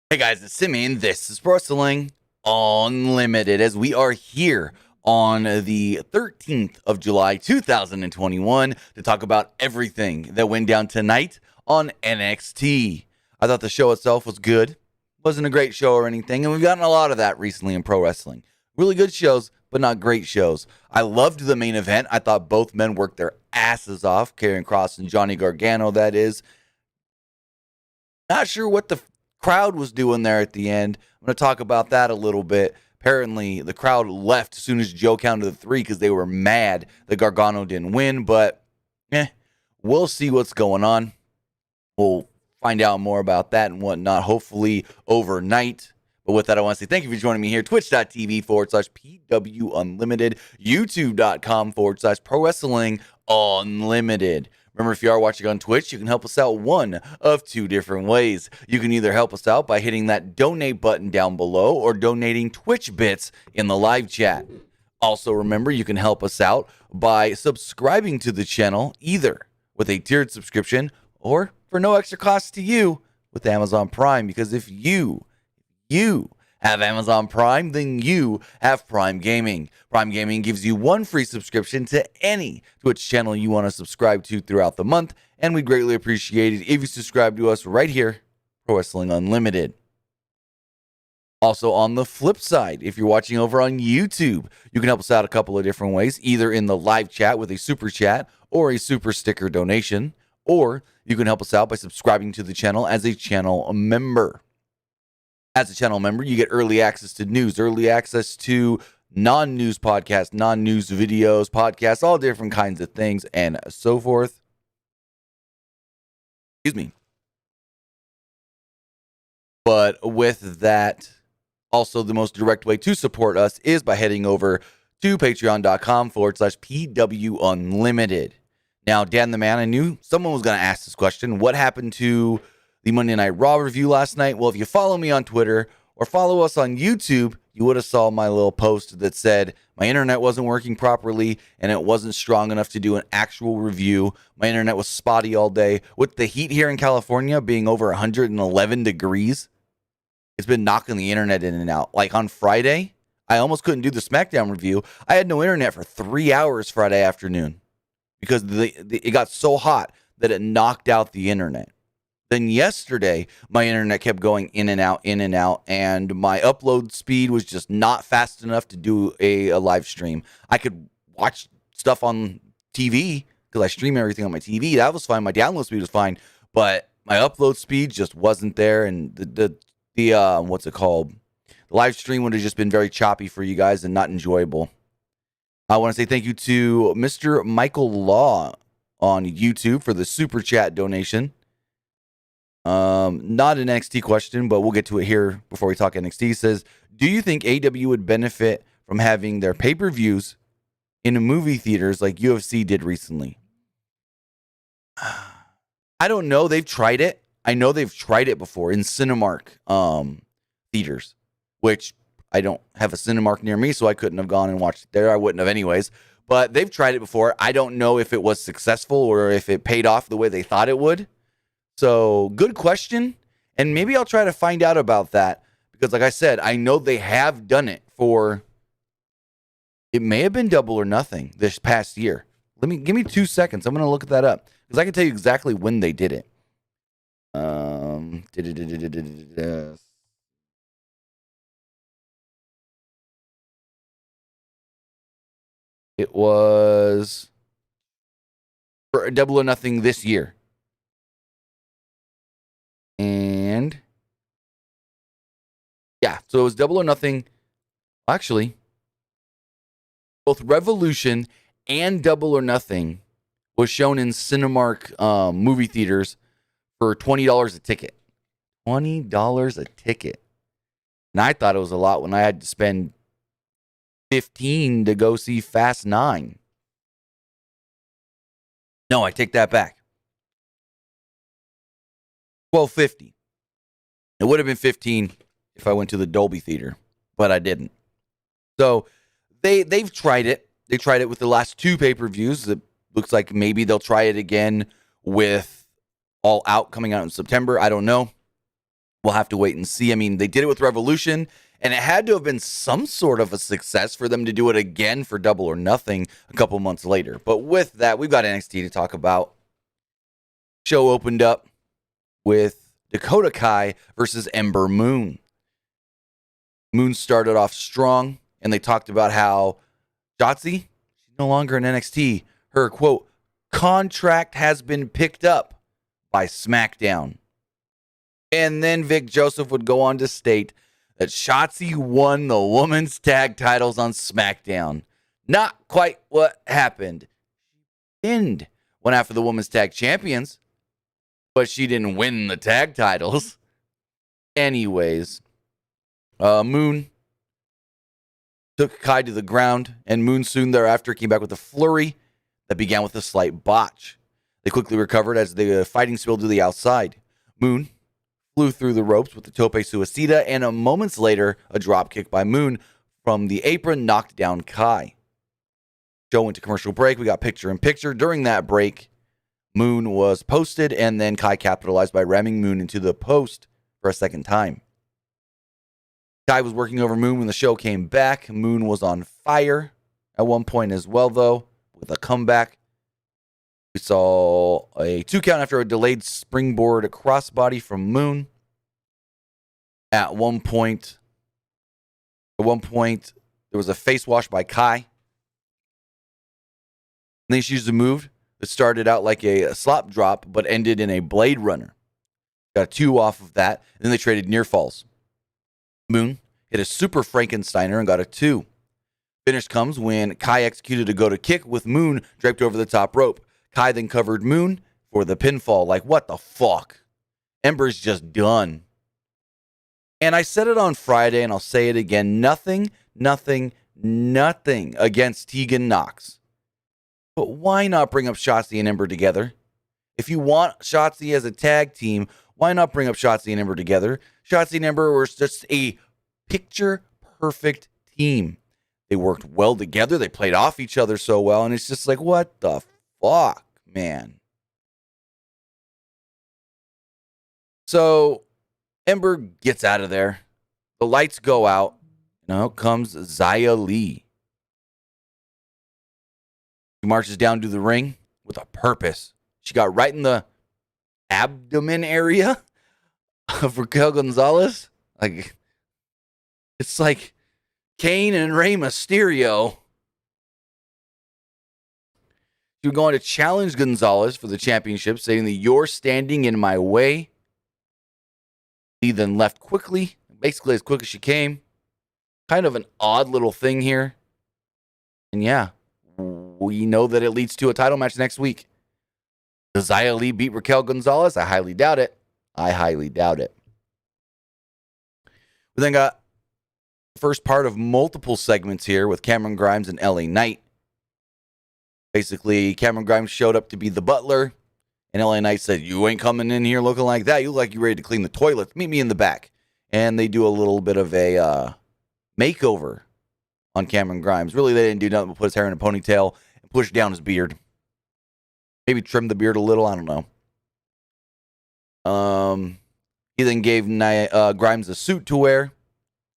Hey guys, it's Simeon. This is Wrestling Unlimited as we are here on the 13th of July, 2021 to talk about everything that went down tonight on NXT. I thought the show itself was good. Wasn't a great show or anything, and we've gotten a lot of that recently in pro wrestling. Really good shows, but not great shows. I loved the main event. I thought both men worked their asses off, Karrion Kross and Johnny Gargano, that is. Not sure what the crowd was doing there at the end. I'm going to talk about that a little bit. Apparently, the crowd left as soon as Joe counted to 3 because they were mad that Gargano didn't win. But, we'll see what's going on. We'll find out more about that and whatnot, hopefully overnight. But with that, I want to say thank you for joining me here. Twitch.tv/PW Unlimited, YouTube.com/Pro Wrestling Unlimited. Remember, if you are watching on Twitch, you can help us out one of two different ways. You can either help us out by hitting that donate button down below or donating Twitch bits in the live chat. Also, remember, you can help us out by subscribing to the channel, either with a tiered subscription or for no extra cost to you with Amazon Prime. Because if you have Amazon Prime, then you have Prime Gaming. Prime Gaming gives you one free subscription to any Twitch channel you want to subscribe to throughout the month, and we greatly appreciate it if you subscribe to us right here, Pro Wrestling Unlimited. Also, on the flip side, if you're watching over on YouTube, you can help us out a couple of different ways, either in the live chat with a super chat or a super sticker donation, or you can help us out by subscribing to the channel as a channel member. As a channel member, you get early access to news, early access to non-news podcasts, non-news videos, podcasts, all different kinds of things, and so forth. Excuse me. But with that, also the most direct way to support us is by heading over to patreon.com/PW Unlimited. Now, Dan the Man, I knew someone was going to ask this question. What happened to the Monday Night Raw review last night? Well, if you follow me on Twitter or follow us on YouTube, you would have saw my little post that said my internet wasn't working properly and it wasn't strong enough to do an actual review. My internet was spotty all day. With the heat here in California being over 111 degrees, it's been knocking the internet in and out. Like on Friday, I almost couldn't do the SmackDown review. I had no internet for 3 hours Friday afternoon because it got so hot that it knocked out the internet. Then yesterday, my internet kept going in and out, and my upload speed was just not fast enough to do a live stream. I could watch stuff on TV because I stream everything on my TV. That was fine. My download speed was fine, but my upload speed just wasn't there, and the what's it called? The live stream would have just been very choppy for you guys and not enjoyable. I want to say thank you to Mr. Michael Law on YouTube for the super chat donation. Not an NXT question, but we'll get to it here before we talk NXT. He says, do you think AEW would benefit from having their pay-per-views in movie theaters like UFC did recently? I don't know. They've tried it. I know they've tried it before in Cinemark theaters, which I don't have a Cinemark near me, so I couldn't have gone and watched it there. I wouldn't have anyways. But they've tried it before. I don't know if it was successful or if it paid off the way they thought it would. So, good question, and maybe I'll try to find out about that, because like I said, I know they have done it for, it may have been Double or Nothing this past year. Give me 2 seconds. I'm going to look that up, because I can tell you exactly when they did it. It was for Double or Nothing this year. And yeah, so it was Double or Nothing. Actually, both Revolution and Double or Nothing was shown in Cinemark movie theaters for $20 a ticket. $20 a ticket. And I thought it was a lot when I had to spend $15 to go see Fast 9. No, I take that back. $12.50. It would have been $15 if I went to the Dolby Theater, but I didn't. So they've tried it. They tried it with the last 2 pay-per-views. It looks like maybe they'll try it again with All Out coming out in September. I don't know. we'll have to wait and see. I mean, they did it with Revolution, and it had to have been some sort of a success for them to do it again for Double or Nothing a couple months later. But with that, we've got NXT to talk about. Show opened up with Dakota Kai versus Ember Moon. Moon started off strong, and they talked about how Shotzi, she's no longer in NXT. Her, quote, contract has been picked up by SmackDown. And then Vic Joseph would go on to state that Shotzi won the women's tag titles on SmackDown. Not quite what happened. She pinned one half of the women's tag champions, but she didn't win the tag titles. Anyways, Moon took Kai to the ground, and Moon soon thereafter came back with a flurry that began with a slight botch. They quickly recovered as the fighting spilled to the outside. Moon flew through the ropes with the tope suicida, and moments later, a drop kick by Moon from the apron knocked down Kai. Show went to commercial break. We got picture-in-picture. During that break, Moon was posted, and then Kai capitalized by ramming Moon into the post for a second time. Kai was working over Moon when the show came back. Moon was on fire at one point as well, though, with a comeback. We saw a 2 count after a delayed springboard crossbody from Moon. At one point, there was a face wash by Kai. And then she used a move that started out like a slop drop, but ended in a Blade Runner. Got a 2 off of that, and then they traded near falls. Moon hit a super Frankensteiner and got a 2. Finish comes when Kai executed a go-to kick with Moon draped over the top rope. Kai then covered Moon for the pinfall. Like, what the fuck? Ember's just done. And I said it on Friday, and I'll say it again. Nothing against Tegan Nox. But why not bring up Shotzi and Ember together? If you want Shotzi as a tag team, why not bring up Shotzi and Ember together? Shotzi and Ember were just a picture-perfect team. They worked well together. They played off each other so well. And it's just like, what the fuck, man? So Ember gets out of there. The lights go out. And out comes Xia Li. She marches down to the ring with a purpose. She got right in the abdomen area of Raquel Gonzalez. Like, it's like Kane and Rey Mysterio. She was going to challenge Gonzalez for the championship, saying that you're standing in my way. He then left quickly, basically as quick as she came. Kind of an odd little thing here. And yeah, we know that it leads to a title match next week. Does Xia Li beat Raquel Gonzalez? I highly doubt it. We then got the first part of multiple segments here with Cameron Grimes and LA Knight. Basically, Cameron Grimes showed up to be the butler, and LA Knight said, you ain't coming in here looking like that. You look like you're ready to clean the toilets. Meet me in the back. And they do a little bit of a makeover on Cameron Grimes. Really, they didn't do nothing but put his hair in a ponytail and push down his beard. Maybe trim the beard a little. I don't know. He then gave Grimes a suit to wear.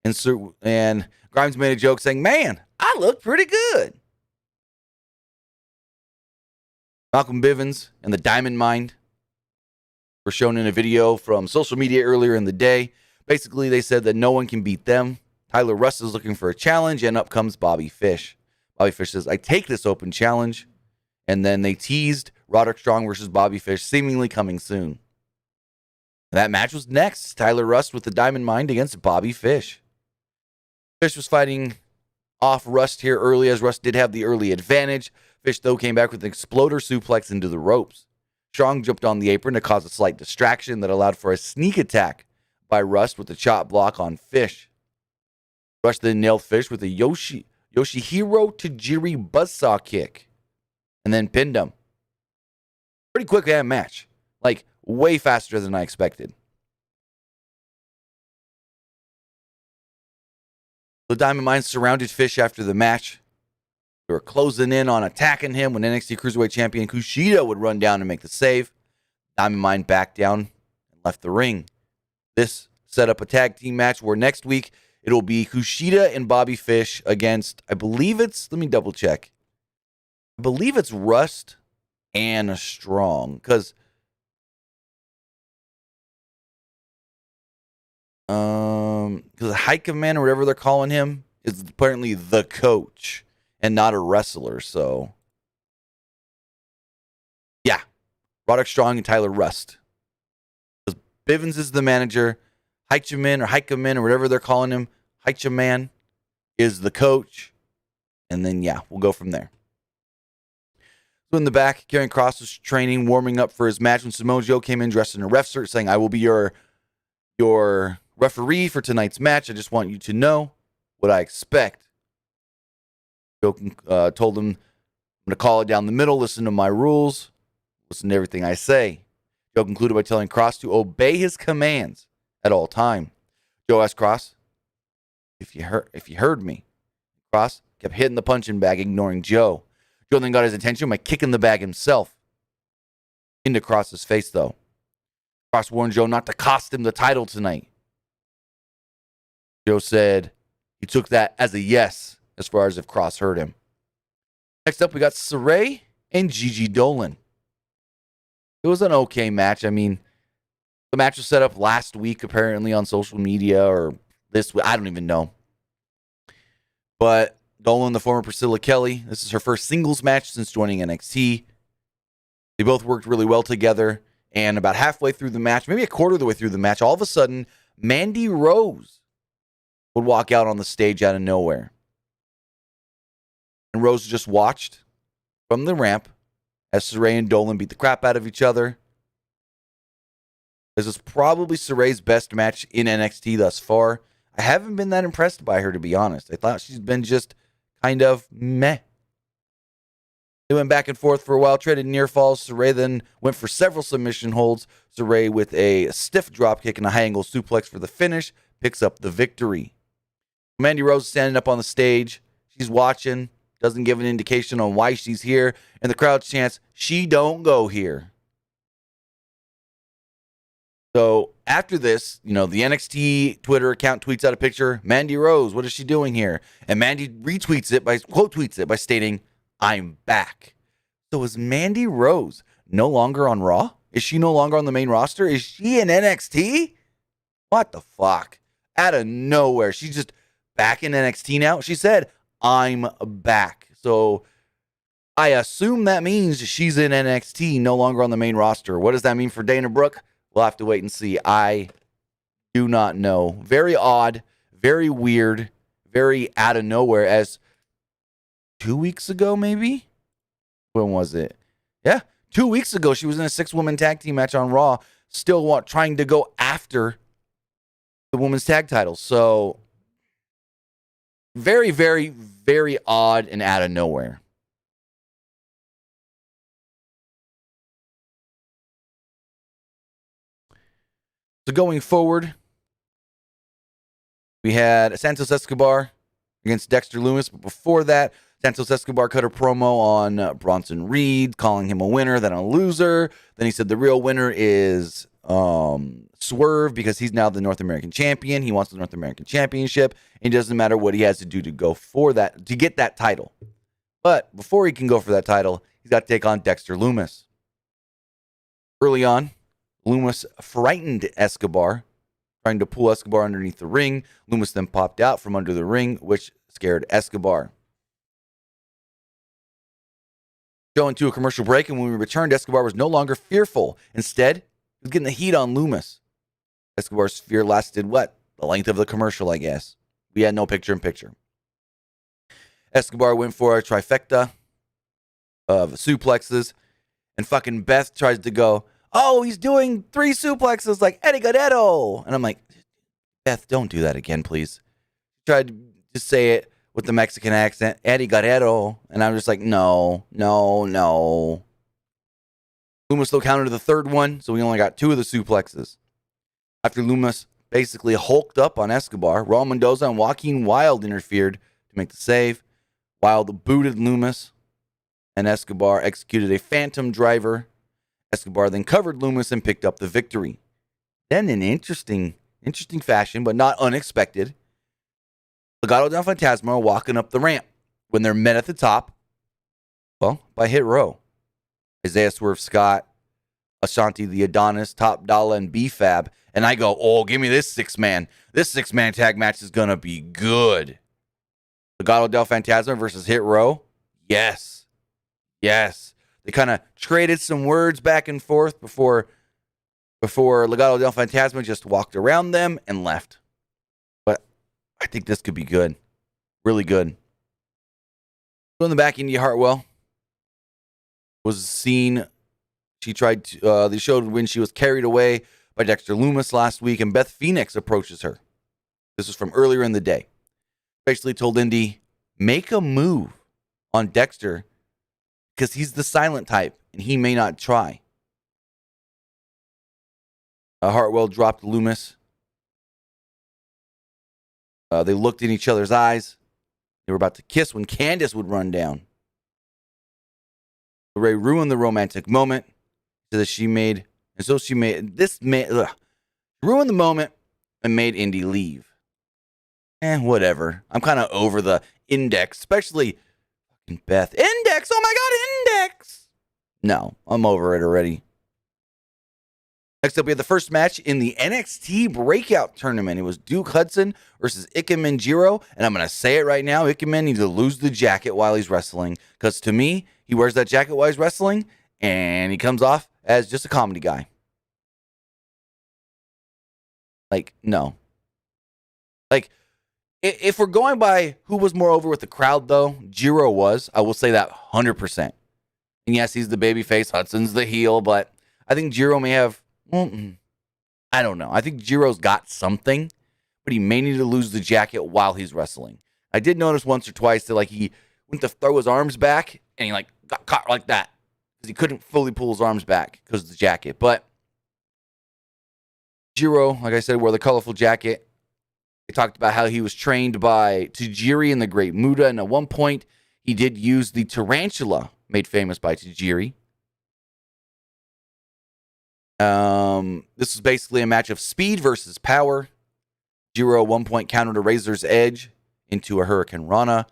And Grimes made a joke saying, man, I look pretty good. Malcolm Bivens and the Diamond Mine were shown in a video from social media earlier in the day. Basically, they said that no one can beat them. Tyler Rust is looking for a challenge, and up comes Bobby Fish. Bobby Fish says, I take this open challenge. And then they teased Roderick Strong versus Bobby Fish, seemingly coming soon. That match was next. Tyler Rust with the Diamond Mine against Bobby Fish. Fish was fighting off Rust here early, as Rust did have the early advantage. Fish, though, came back with an exploder suplex into the ropes. Strong jumped on the apron to cause a slight distraction that allowed for a sneak attack by Rust with a chop block on Fish. Rust then nailed Fish with a Yoshihiro Tajiri buzzsaw kick and then pinned him. Pretty quick match. Like, way faster than I expected. The Diamond Mine surrounded Fish after the match. They were closing in on attacking him when NXT Cruiserweight Champion Kushida would run down and make the save. Diamond Mine backed down and left the ring. This set up a tag team match where next week it'll be Kushida and Bobby Fish against, I believe it's, let me double check. I believe it's Rust and Strong, because Hike Man or whatever they're calling him is apparently the coach and not a wrestler. So yeah, Roderick Strong and Tyler Rust. Because Bivens is the manager, Heichaman or whatever they're calling him, Heichaman is the coach, and then yeah, we'll go from there. So in the back, Karrion Kross was training, warming up for his match when Samoa Joe came in dressed in a ref shirt, saying, "I will be your referee for tonight's match. I just want you to know what I expect." Joe told him, "I'm going to call it down the middle. Listen to my rules. Listen to everything I say." Joe concluded by telling Kross to obey his commands at all time. Joe asked Kross if you heard me. Kross kept hitting the punching bag, ignoring Joe. Joe then got his attention by kicking the bag himself into Kross's face, though. Kross warned Joe not to cost him the title tonight. Joe said he took that as a yes, as far as if Kross heard him. Next up, we got Saray and Gigi Dolan. It was an okay match. I mean, the match was set up last week, apparently, on social media, or this week. I don't even know. But Dolan, the former Priscilla Kelly, this is her first singles match since joining NXT. They both worked really well together. And about halfway through the match, maybe a quarter of the way through the match, all of a sudden, Mandy Rose would walk out on the stage out of nowhere. And Rose just watched from the ramp as Saray and Dolan beat the crap out of each other. This is probably Saray's best match in NXT thus far. I haven't been that impressed by her, to be honest. I thought she's been just kind of meh. They went back and forth for a while, traded near falls. Saray then went for several submission holds. Saray with a stiff dropkick and a high angle suplex for the finish picks up the victory. Mandy Rose standing up on the stage. She's watching, doesn't give an indication on why she's here, and the crowd chants, "She don't go here." So after this, the NXT Twitter account tweets out a picture. Mandy Rose, what is she doing here? And Mandy retweets it quote tweets it by stating, "I'm back." So is Mandy Rose no longer on Raw? Is she no longer on the main roster? Is she in NXT? What the fuck? Out of nowhere. She's just back in NXT now. She said, "I'm back." So I assume that means she's in NXT, no longer on the main roster. What does that mean for Dana Brooke? We'll have to wait and see. I do not know. Very odd, very weird, very out of nowhere. As 2 weeks ago, maybe? When was it? Yeah, 2 weeks ago, she was in a 6-woman tag team match on Raw, still trying to go after the women's tag titles. So, very, very, very odd and out of nowhere. So going forward, we had Santos Escobar against Dexter Loomis. But before that, Santos Escobar cut a promo on Bronson Reed, calling him a winner, then a loser. Then he said the real winner is Swerve, because he's now the North American champion. He wants the North American championship. And it doesn't matter what he has to do to go for that, to get that title. But before he can go for that title, he's got to take on Dexter Loomis. Early on, Loomis frightened Escobar, trying to pull Escobar underneath the ring. Loomis then popped out from under the ring, which scared Escobar. Going to a commercial break, and when we returned, Escobar was no longer fearful. Instead, he was getting the heat on Loomis. Escobar's fear lasted, the length of the commercial, I guess. We had no picture-in-picture. Escobar went for a trifecta of suplexes, and fucking Beth tries to go, "Oh, he's doing 3 suplexes like Eddie Guerrero." And I'm like, Beth, don't do that again, please. She tried to say it with the Mexican accent, Eddie Guerrero. And I'm just like, no. Loomis still counted the third one, so we only got 2 of the suplexes. After Loomis basically hulked up on Escobar, Raul Mendoza and Joaquin Wilde interfered to make the save. Wilde booted Loomis, and Escobar executed a phantom driver. Escobar then covered Loomis and picked up the victory. Then an interesting interesting fashion, but not unexpected. Legado del Fantasma walking up the ramp when they're met at the top, well, by Hit Row. Isaiah Swerve Scott, Ashanti the Adonis, Top Dollar, and B-Fab. And I go, oh, give me this six-man. This six-man tag match is going to be good. Legado del Fantasma versus Hit Row. Yes. Yes. They kind of traded some words back and forth before Legado del Fantasma just walked around them and left. But I think this could be good. Really good. So in the back, India Hartwell was seen. She tried to, they showed when she was carried away by Dexter Loomis last week, and Beth Phoenix approaches her. This was from earlier in the day. Basically told Indy, make a move on Dexter because he's the silent type and he may not try. Hartwell dropped Loomis. They looked in each other's eyes. They were about to kiss when Candice would run down. Ray ruined the romantic moment so that she made ruined the moment and made Indy leave. Whatever. I'm kind of over the Index, especially fucking Beth. Index! Oh my God, Index! No, I'm over it already. Next up, we had the first match in the NXT Breakout Tournament. It was Duke Hudson versus Ikemen Jiro, and I'm going to say it right now. Ikemen needs to lose the jacket while he's wrestling, because to me, he wears that jacket while he's wrestling, and he comes off as just a comedy guy. Like, no. Like, if we're going by who was more over with the crowd, though, Jiro was. I will say that 100%. And yes, he's the babyface. Hudson's the heel, but I think Jiro may have... I don't know. I think Jiro's got something, but he may need to lose the jacket while he's wrestling. I did notice once or twice that like he went to throw his arms back and he like got caught like that because he couldn't fully pull his arms back because of the jacket. But Jiro, like I said, wore the colorful jacket. They talked about how he was trained by Tajiri and the Great Muda, and at one point he did use the tarantula made famous by Tajiri. This was basically a match of speed versus power. Jiro at one point countered a Razor's Edge into a Hurricane Rana.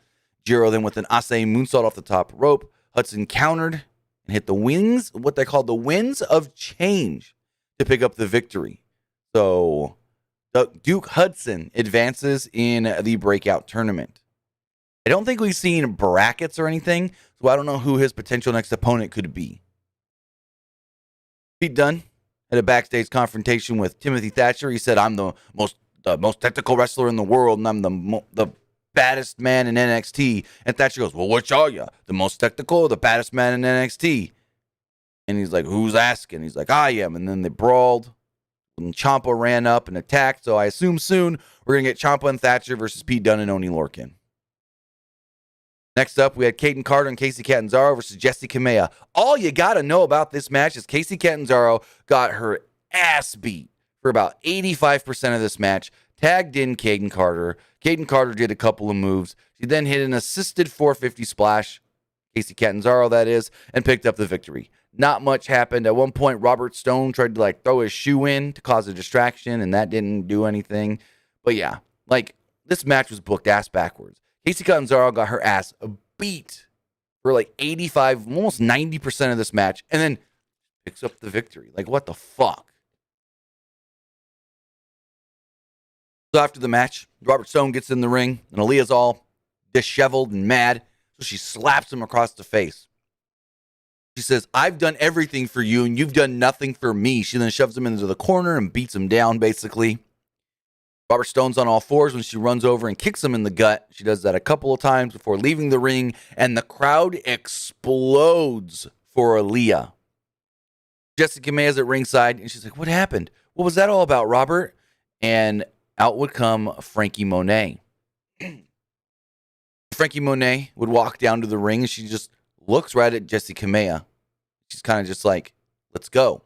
Jiro then with an Asai moonsault off the top rope. Hudson countered and hit the wings, what they call the winds of change, to pick up the victory. So Duke Hudson advances in the breakout tournament. I don't think we've seen brackets or anything, so I don't know who his potential next opponent could be. Pete Dunne had a backstage confrontation with Timothy Thatcher. He said, I'm the most technical wrestler in the world, and I'm the baddest man in NXT. And Thatcher goes, well, which are you? The most technical or the baddest man in NXT? And he's like, who's asking? He's like, I am. And then they brawled. And Ciampa ran up and attacked. So I assume soon we're going to get Ciampa and Thatcher versus Pete Dunne and Oni Lorcan. Next up, we had Kaden Carter and Casey Catanzaro versus Jessie Kamea. All you got to know about this match is Casey Catanzaro got her ass beat for about 85% of this match, tagged in Kaden Carter. Kaden Carter did a couple of moves. She then hit an assisted 450 splash, Casey Catanzaro that is, and picked up the victory. Not much happened. At one point, Robert Stone tried to throw his shoe in to cause a distraction, and that didn't do anything. But yeah, this match was booked ass backwards. Casey Catanzaro got her ass beat for 85, almost 90% of this match, and then picks up the victory. What the fuck? So after the match, Robert Stone gets in the ring, and Aaliyah's all disheveled and mad, so she slaps him across the face. She says, I've done everything for you, and you've done nothing for me. She then shoves him into the corner and beats him down, basically. Robert Stone's on all fours when she runs over and kicks him in the gut. She does that a couple of times before leaving the ring, and the crowd explodes for Aaliyah. Jessie Kamea's at ringside, and she's like, what happened? What was that all about, Robert? And out would come Frankie Monet. Frankie Monet would walk down to the ring, and she just looks right at Jessie Kamea. She's kind of just like, let's go.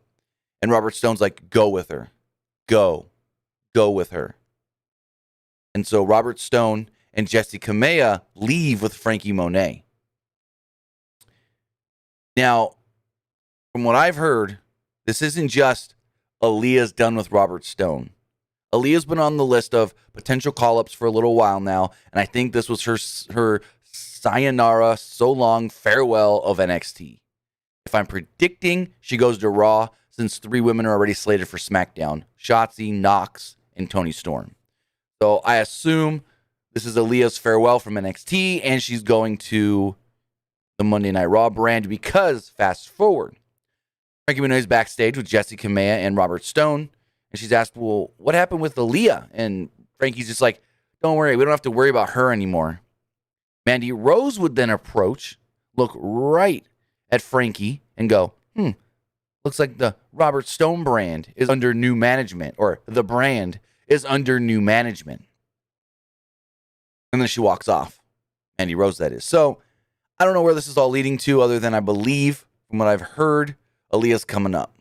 And Robert Stone's like, go with her. Go with her. And so Robert Stone and Jessie Kamea leave with Frankie Monet. Now, from what I've heard, this isn't just Aaliyah's done with Robert Stone. Aaliyah's been on the list of potential call-ups for a little while now, and I think this was her sayonara, so long farewell of NXT. If I'm predicting, she goes to Raw, since 3 women are already slated for SmackDown: Shotzi, Nox, and Toni Storm. So I assume this is Aaliyah's farewell from NXT, and she's going to the Monday Night Raw brand, because fast forward, Frankie Muniz backstage with Jesse Kamea and Robert Stone, and she's asked, well, what happened with Aaliyah? And Frankie's just like, don't worry, we don't have to worry about her anymore. Mandy Rose would then approach, look right at Frankie, and go, looks like the Robert Stone brand is under new management, or the brand is under new management. And then she walks off. Mandy Rose, that is. So I don't know where this is all leading to, other than I believe, from what I've heard, Aaliyah's coming up,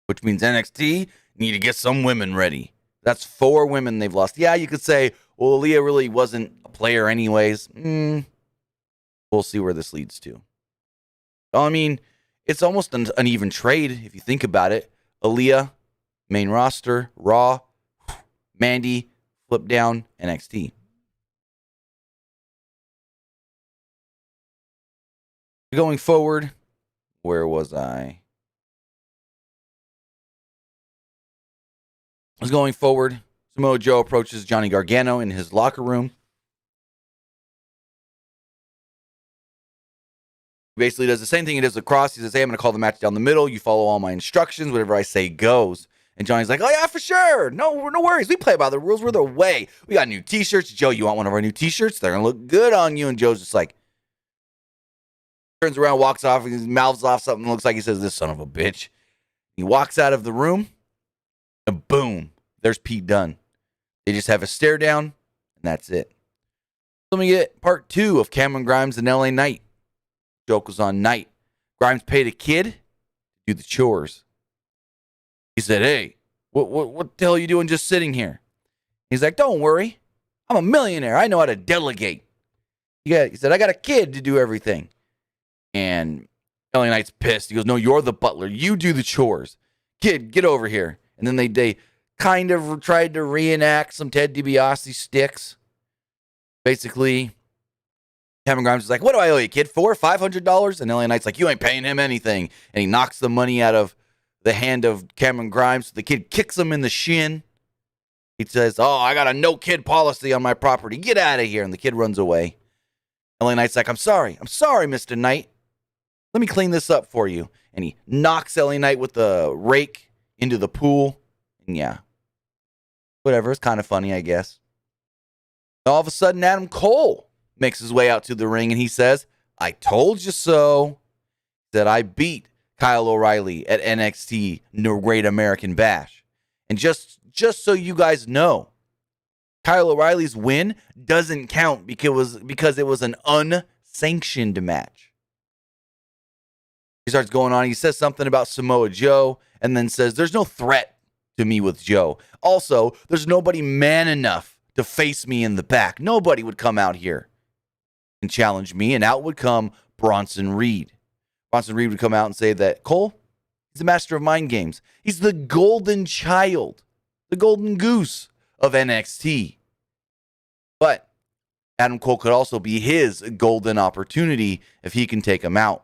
which means NXT need to get some women ready. That's 4 women they've lost. Yeah, you could say, well, Aaliyah really wasn't a player anyways. We'll see where this leads to. I mean, it's almost an uneven trade if you think about it. Aaliyah, main roster, Raw, Mandy, flip down, NXT. Going forward, where was I? Going forward, Samoa Joe approaches Johnny Gargano in his locker room. Basically does the same thing he does with Cross. He says, hey, I'm going to call the match down the middle. You follow all my instructions. Whatever I say goes. And Johnny's like, oh, yeah, for sure. No worries. We play by the rules. We're the way. We got new T-shirts. Joe, you want one of our new T-shirts? They're going to look good on you. And Joe's just like, turns around, walks off, and he mouths off something that looks like he says, this son of a bitch. He walks out of the room, and boom, there's Pete Dunne. They just have a stare down, and that's it. Let me get part 2 of Cameron Grimes and LA Knight. Joke was on Knight. Grimes paid a kid to do the chores. He said, hey, what the hell are you doing just sitting here? He's like, don't worry. I'm a millionaire. I know how to delegate. He said, I got a kid to do everything. And LA Knight's pissed. He goes, no, you're the butler. You do the chores. Kid, get over here. And then they kind of tried to reenact some Ted DiBiase sticks. Basically, Cameron Grimes is like, what do I owe you, kid? $500? And LA Knight's like, you ain't paying him anything. And he knocks the money out of the hand of Cameron Grimes. The kid kicks him in the shin. He says, oh, I got a no-kid policy on my property. Get out of here. And the kid runs away. LA Knight's like, I'm sorry, Mr. Knight. Let me clean this up for you. And he knocks LA Knight with the rake into the pool. And yeah, whatever. It's kind of funny, I guess. All of a sudden, Adam Cole makes his way out to the ring, and he says, I told you so. That I beat Kyle O'Reilly at NXT No Great American Bash. And just so you guys know, Kyle O'Reilly's win doesn't count because it was an unsanctioned match. He starts going on. He says something about Samoa Joe and then says, there's no threat to me with Joe. Also, there's nobody man enough to face me in the back. Nobody would come out here and challenge me, and out would come Bronson Reed. Bronson Reed would come out and say that Cole, he's the master of mind games. He's the golden child, the golden goose of NXT. But Adam Cole could also be his golden opportunity if he can take him out.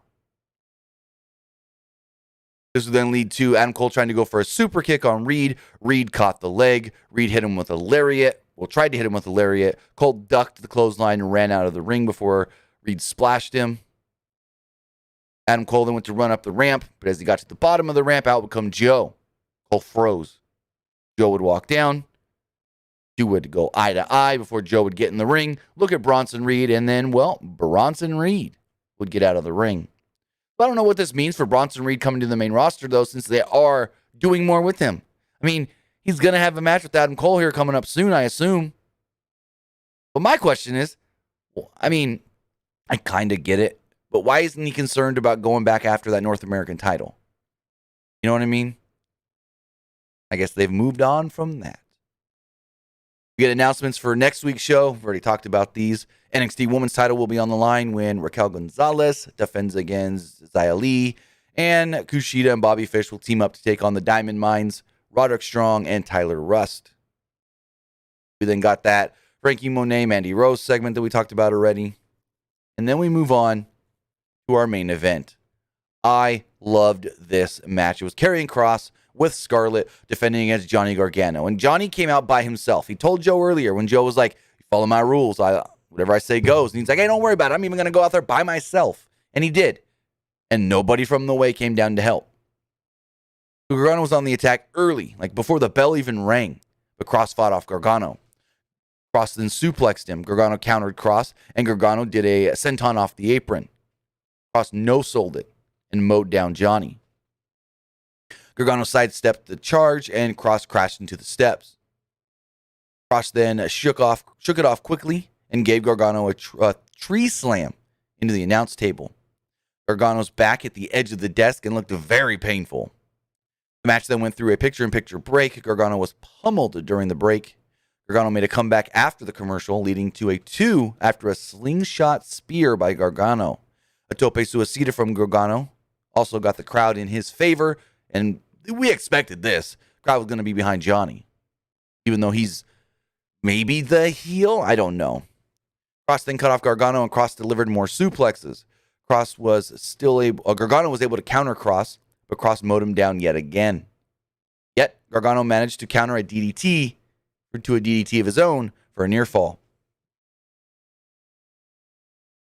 This would then lead to Adam Cole trying to go for a super kick on Reed. Reed caught the leg. Reed hit him with a lariat. Well, tried to hit him with a lariat. Cole ducked the clothesline and ran out of the ring before Reed splashed him. Adam Cole then went to run up the ramp, but as he got to the bottom of the ramp, out would come Joe. Cole froze. Joe would walk down. Two would go eye to eye before Joe would get in the ring, look at Bronson Reed, and then, well, Bronson Reed would get out of the ring. I don't know what this means for Bronson Reed coming to the main roster, though, since they are doing more with him. I mean, he's going to have a match with Adam Cole here coming up soon, I assume. But my question is, well, I mean, I kind of get it, but why isn't he concerned about going back after that North American title? You know what I mean? I guess they've moved on from that. We get announcements for next week's show. We've already talked about these. NXT Women's title will be on the line when Raquel Gonzalez defends against Xia Li, and Kushida and Bobby Fish will team up to take on the Diamond Mines, Roderick Strong, and Tyler Rust. We then got that Frankie Monet, Mandy Rose segment that we talked about already. And then we move on to our main event. I loved this match. It was Karrion Kross with Scarlett defending against Johnny Gargano. And Johnny came out by himself. He told Joe earlier when Joe was like, follow my rules. Whatever I say goes. And he's like, hey, don't worry about it. I'm even going to go out there by myself. And he did. And nobody from the way came down to help. Gargano was on the attack early, like before the bell even rang. But Kross fought off Gargano. Kross then suplexed him. Gargano countered Kross, and Gargano did a senton off the apron. Kross no-sold it and mowed down Johnny. Gargano sidestepped the charge, and Kross crashed into the steps. Kross then shook it off quickly and gave Gargano a tree slam into the announce table. Gargano's back at the edge of the desk and looked very painful. The match then went through a picture-in-picture break. Gargano was pummeled during the break. Gargano made a comeback after the commercial, leading to a 2 after a slingshot spear by Gargano. A tope suicida from Gargano also got the crowd in his favor, and we expected this. The crowd was going to be behind Johnny, even though he's maybe the heel. I don't know. Kross then cut off Gargano, and Kross delivered more suplexes. Gargano was able to counter Kross, but Kross mowed him down yet again. Yet, Gargano managed to counter a DDT to a DDT of his own for a near fall.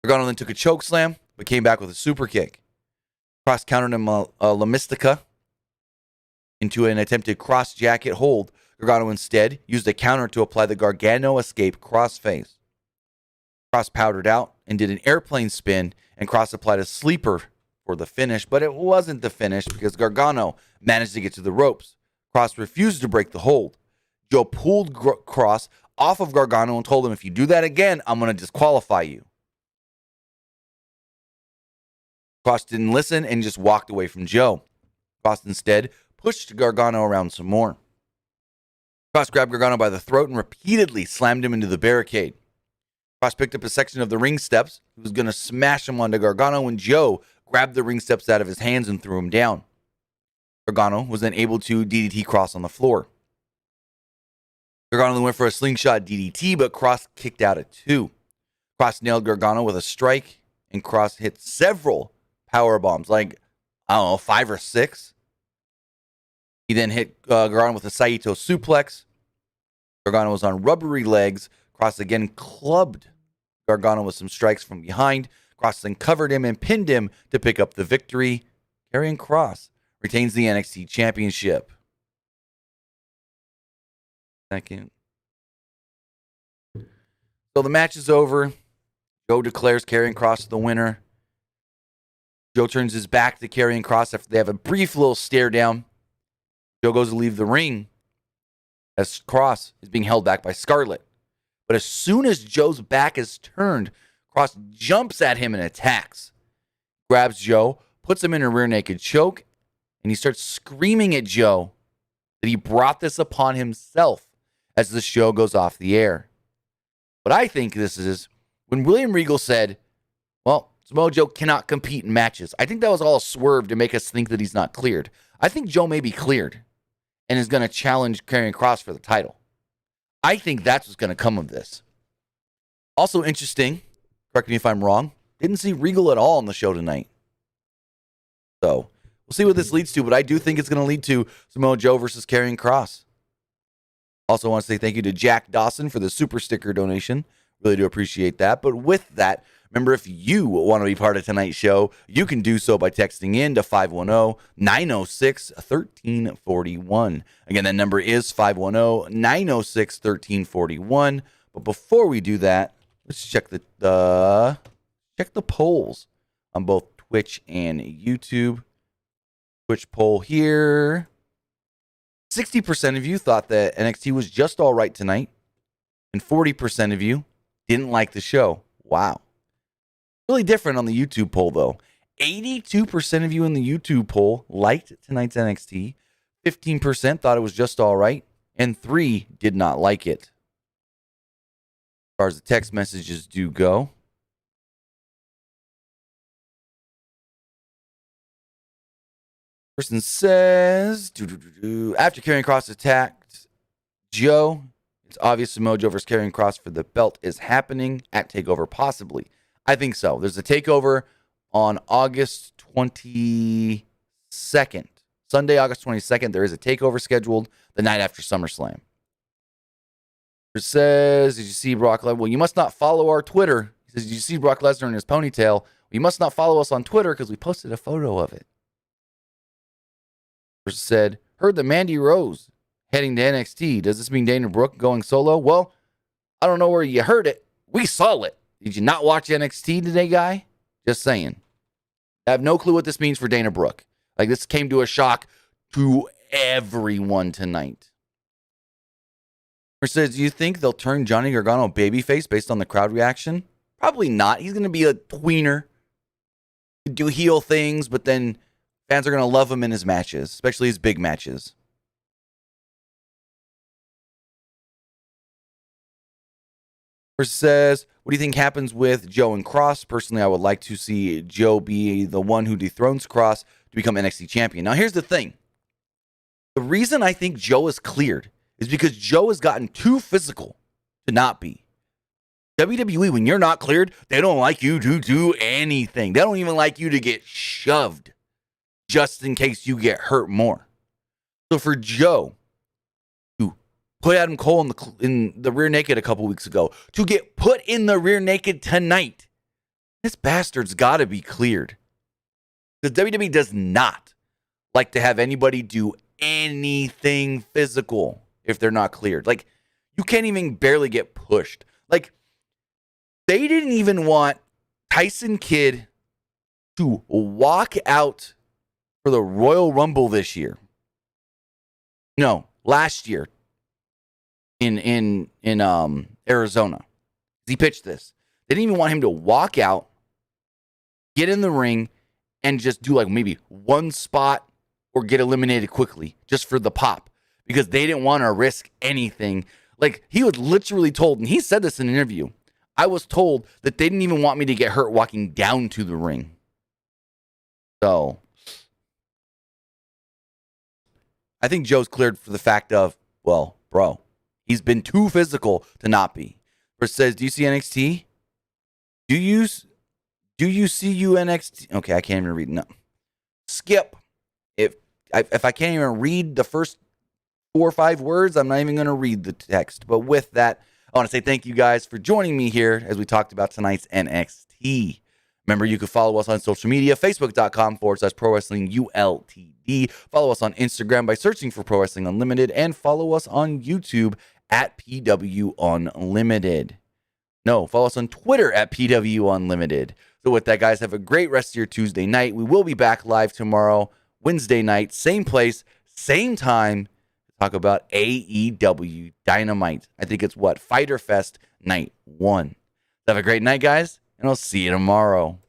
Gargano then took a choke slam, but came back with a super kick. Kross countered him a La Mystica into an attempted cross jacket hold. Gargano instead used a counter to apply the Gargano escape crossface. Kross powdered out and did an airplane spin, and Kross applied a sleeper for the finish, but it wasn't the finish because Gargano managed to get to the ropes. Kross refused to break the hold. Joe pulled Kross off of Gargano and told him, if you do that again, I'm going to disqualify you. Kross didn't listen and just walked away from Joe. Kross instead pushed Gargano around some more. Kross grabbed Gargano by the throat and repeatedly slammed him into the barricade. Kross picked up a section of the ring steps. He was going to smash him onto Gargano when Joe grabbed the ring steps out of his hands and threw him down. Gargano was then able to DDT Kross on the floor. Gargano then went for a slingshot DDT, but Kross kicked out at 2. Kross nailed Gargano with a strike, and Kross hit several power bombs, like, 5 or 6. He then hit Gargano with a Saito suplex. Gargano was on rubbery legs. Kross again clubbed Gargano with some strikes from behind. Kross then covered him and pinned him to pick up the victory. Karrion Kross retains the NXT Championship. Second. So the match is over. Joe declares Karrion Kross the winner. Joe turns his back to Karrion Kross after they have a brief little stare down. Joe goes to leave the ring as Kross is being held back by Scarlett. But as soon as Joe's back is turned, Kross jumps at him and attacks. Grabs Joe, puts him in a rear naked choke, and he starts screaming at Joe that he brought this upon himself as the show goes off the air. But I think this is when William Regal said, well, Samoa Joe cannot compete in matches. I think that was all a swerve to make us think that he's not cleared. I think Joe may be cleared and is going to challenge Karrion Kross for the title. I think that's what's going to come of this. Also interesting, correct me if I'm wrong, didn't see Regal at all on the show tonight. So we'll see what this leads to, but I do think it's going to lead to Samoa Joe versus Karrion Kross. Also want to say thank you to Jack Dawson for the super sticker donation. Really do appreciate that. But with that, remember, if you want to be part of tonight's show, you can do so by texting in to 510-906-1341. Again, that number is 510-906-1341. But before we do that, let's check the polls on both Twitch and YouTube. Twitch poll here. 60% of you thought that NXT was just all right tonight, and 40% of you didn't like the show. Wow. Really different on the YouTube poll, though. 82% of you in the YouTube poll liked tonight's NXT. 15% thought it was just all right, and 3% did not like it. As far as the text messages do go, person says, after Karrion Kross attacked Joe, It's obvious Samoa Joe versus Karrion Kross for the belt is happening at TakeOver, possibly. I think so. There's a TakeOver on August 22nd. Sunday, August 22nd. There is a TakeOver scheduled the night after SummerSlam. It says, did you see Brock Lesnar? Well, you must not follow our Twitter. He says, did you see Brock Lesnar in his ponytail? Well, you must not follow us on Twitter because we posted a photo of it. It said, heard that Mandy Rose heading to NXT. Does this mean Dana Brooke going solo? Well, I don't know where you heard it. We saw it. Did you not watch NXT today, guy? Just saying. I have no clue what this means for Dana Brooke. Like, this came to a shock to everyone tonight. Or says, do you think they'll turn Johnny Gargano babyface based on the crowd reaction? Probably not. He's going to be a tweener. Do heel things, but then fans are going to love him in his matches, especially his big matches. Or says, what do you think happens with Joe and Kross? Personally, I would like to see Joe be the one who dethrones Kross to become NXT champion. Now, here's the thing. The reason I think Joe is cleared is because Joe has gotten too physical to not be. WWE, when you're not cleared, they don't like you to do anything. They don't even like you to get shoved just in case you get hurt more. So for Joe to put Adam Cole in the rear naked a couple weeks ago, to get put in the rear naked tonight, this bastard's got to be cleared. Because WWE does not like to have anybody do anything physical if they're not cleared. Like, you can't even barely get pushed. Like, they didn't even want Tyson Kidd to walk out for the Royal Rumble this year. No, last year in Arizona. He pitched this. They didn't even want him to walk out, get in the ring, and just do like maybe one spot or get eliminated quickly just for the pop, because they didn't want to risk anything. Like, he was literally told, and he said this in an interview, I was told that they didn't even want me to get hurt walking down to the ring. So, I think Joe's cleared for the fact of, well, bro, he's been too physical to not be. Or says, do you see NXT? Do you see NXT? Okay, I can't even read. No. Skip. If I can't even read the first 4 or 5 words, I'm not even going to read the text. But with that, I want to say thank you guys for joining me here as we talked about tonight's NXT. Remember, you can follow us on social media, facebook.com/Pro Wrestling ULTD. Follow us on Instagram by searching for Pro Wrestling Unlimited, and follow us on YouTube at PW Unlimited. No, follow us on Twitter at PW Unlimited. So with that, guys, have a great rest of your Tuesday night. We will be back live tomorrow, Wednesday night, same place, same time, to talk about AEW Dynamite. I think it's Fyter Fest Night 1. Have a great night, guys, and I'll see you tomorrow.